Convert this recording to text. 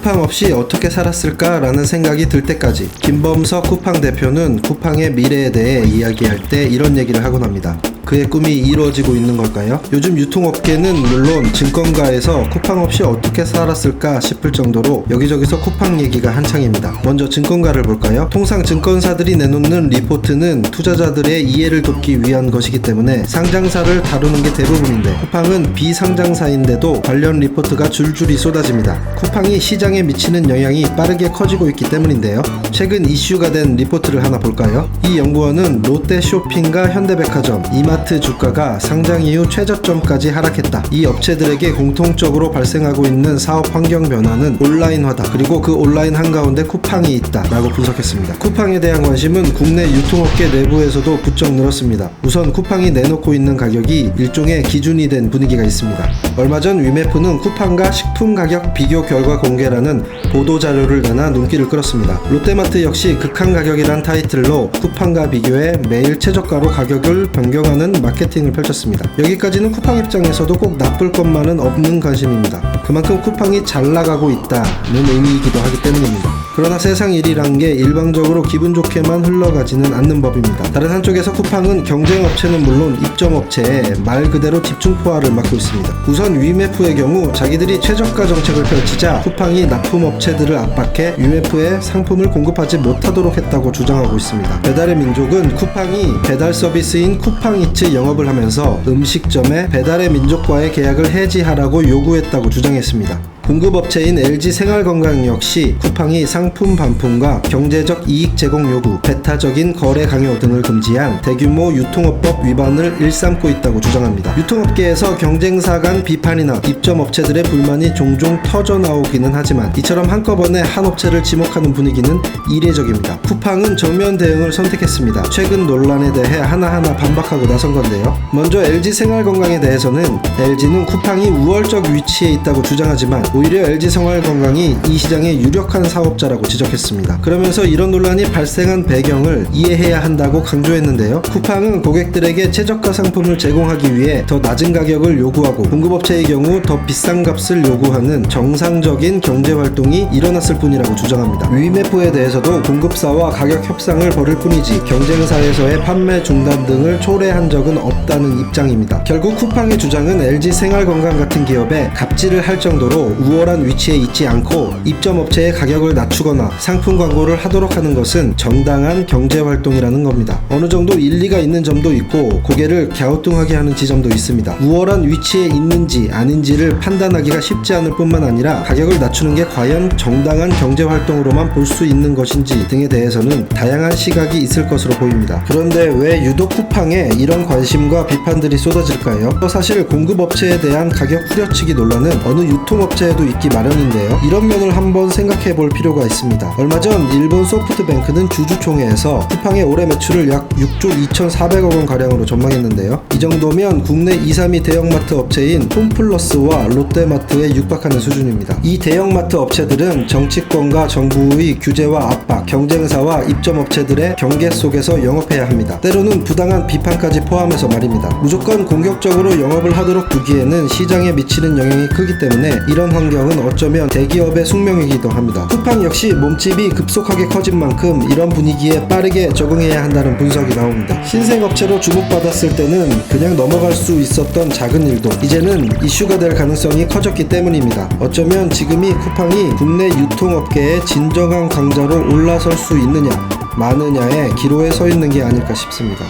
쿠팡 없이 어떻게 살았을까라는 생각이 들 때까지 김범석 쿠팡 대표는 쿠팡의 미래에 대해 이야기할 때 이런 얘기를 하곤 합니다. 그의 꿈이 이루어지고 있는 걸까요? 요즘 유통업계는 물론 증권가에서 쿠팡 없이 어떻게 살았을까 싶을 정도로 여기저기서 쿠팡 얘기가 한창입니다. 먼저 증권가를 볼까요? 통상 증권사들이 내놓는 리포트는 투자자들의 이해를 돕기 위한 것이기 때문에 상장사를 다루는 게 대부분인데 쿠팡은 비상장사인데도 관련 리포트가 줄줄이 쏟아집니다. 쿠팡이 시장에 미치는 영향이 빠르게 커지고 있기 때문인데요. 최근 이슈가 된 리포트를 하나 볼까요? 이 연구원은 롯데쇼핑과 현대백화점, 이마트 주가가 상장 이후 최저점까지 하락했다. 이 업체들에게 공통적으로 발생하고 있는 사업 환경 변화는 온라인화다. 그리고 그 온라인 한가운데 쿠팡이 있다 라고 분석했습니다. 쿠팡에 대한 관심은 국내 유통업계 내부에서도 부쩍 늘었습니다. 우선 쿠팡이 내놓고 있는 가격이 일종의 기준이 된 분위기가 있습니다. 얼마 전 위메프는 쿠팡과 식품 가격 비교 결과 공개라는 보도자료를 내나 눈길을 끌었습니다. 롯데마트 역시 극한 가격이란 타이틀로 쿠팡과 비교해 매일 최저가로 가격을 변경하는 마케팅을 펼쳤습니다. 여기까지는 쿠팡 입장에서도 꼭 나쁠 것만은 없는 관심입니다. 그만큼 쿠팡이 잘 나가고 있다는 의미이기도 하기 때문입니다. 그러나 세상 일이란 게 일방적으로 기분 좋게만 흘러가지는 않는 법입니다. 다른 한쪽에서 쿠팡은 경쟁업체는 물론 입점업체에 말 그대로 집중포화를 맞고 있습니다. 우선 위메프의 경우 자기들이 최저가 정책을 펼치자 쿠팡이 납품업체들을 압박해 위메프에 상품을 공급하지 못하도록 했다고 주장하고 있습니다. 배달의 민족은 쿠팡이 배달 서비스인 쿠팡이츠 영업을 하면서 음식점에 배달의 민족과의 계약을 해지하라고 요구했다고 주장했습니다. 공급업체인 LG생활건강 역시 쿠팡이 상품 반품과 경제적 이익 제공 요구, 배타적인 거래 강요 등을 금지한 대규모 유통업법 위반을 일삼고 있다고 주장합니다. 유통업계에서 경쟁사 간 비판이나 입점업체들의 불만이 종종 터져나오기는 하지만 이처럼 한꺼번에 한 업체를 지목하는 분위기는 이례적입니다. 쿠팡은 정면 대응을 선택했습니다. 최근 논란에 대해 하나하나 반박하고 나선 건데요. 먼저 LG생활건강에 대해서는 LG는 쿠팡이 우월적 위치에 있다고 주장하지만 오히려 LG생활건강이 이 시장의 유력한 사업자라고 지적했습니다. 그러면서 이런 논란이 발생한 배경을 이해해야 한다고 강조했는데요. 쿠팡은 고객들에게 최저가 상품을 제공하기 위해 더 낮은 가격을 요구하고 공급업체의 경우 더 비싼 값을 요구하는 정상적인 경제활동이 일어났을 뿐이라고 주장합니다. 위메프에 대해서도 공급사와 가격 협상을 벌일 뿐이지 경쟁사에서의 판매 중단 등을 초래한 적은 없다는 입장입니다. 결국 쿠팡의 주장은 LG생활건강 같은 기업에 갑질을 할 정도로 우월한 위치에 있지 않고 입점업체의 가격을 낮추거나 상품 광고를 하도록 하는 것은 정당한 경제활동이라는 겁니다. 어느 정도 일리가 있는 점도 있고 고개를 갸우뚱하게 하는 지점도 있습니다. 우월한 위치에 있는지 아닌지를 판단하기가 쉽지 않을 뿐만 아니라 가격을 낮추는 게 과연 정당한 경제활동으로만 볼 수 있는 것인지 등에 대해서는 다양한 시각이 있을 것으로 보입니다. 그런데 왜 유독 쿠팡에 이런 관심과 비판들이 쏟아질까요? 사실 공급업체에 대한 가격 후려치기 논란은 어느 유통업체에도 있기 마련인데요. 이런 면을 한번 생각해 볼 필요가 있습니다. 얼마 전 일본 소프트뱅크는 주주총회에서 쿠팡의 올해 매출을 약 6조 2,400억 원 가량으로 전망했는데요. 이 정도면 국내 2, 3위 대형마트 업체인 홈플러스와 롯데마트에 육박하는 수준입니다. 이 대형마트 업체들은 정치권과 정부의 규제와 압박, 경쟁사와 입점업체들의 경계 속에서 영업해야 합니다. 때로는 부당한 비판까지 포함해서 말입니다. 무조건 공격적으로 영업을 하도록 두기에는 시장에 미치는 영향이 크기 때문에 이런 환경은 어쩌면 대기업의 숙명이기도 합니다. 쿠팡 역시 몸집이 급속하게 커진 만큼 이런 분위기에 빠르게 적응해야 한다는 분석이 나옵니다. 신생업체로 주목받았을 때는 그냥 넘어갈 수 있었던 작은 일도 이제는 이슈가 될 가능성이 커졌기 때문입니다. 어쩌면 지금이 쿠팡이 국내 유통업계의 진정한 강자로 올라설 수 있느냐 마느냐의 기로에 서 있는 게 아닐까 싶습니다.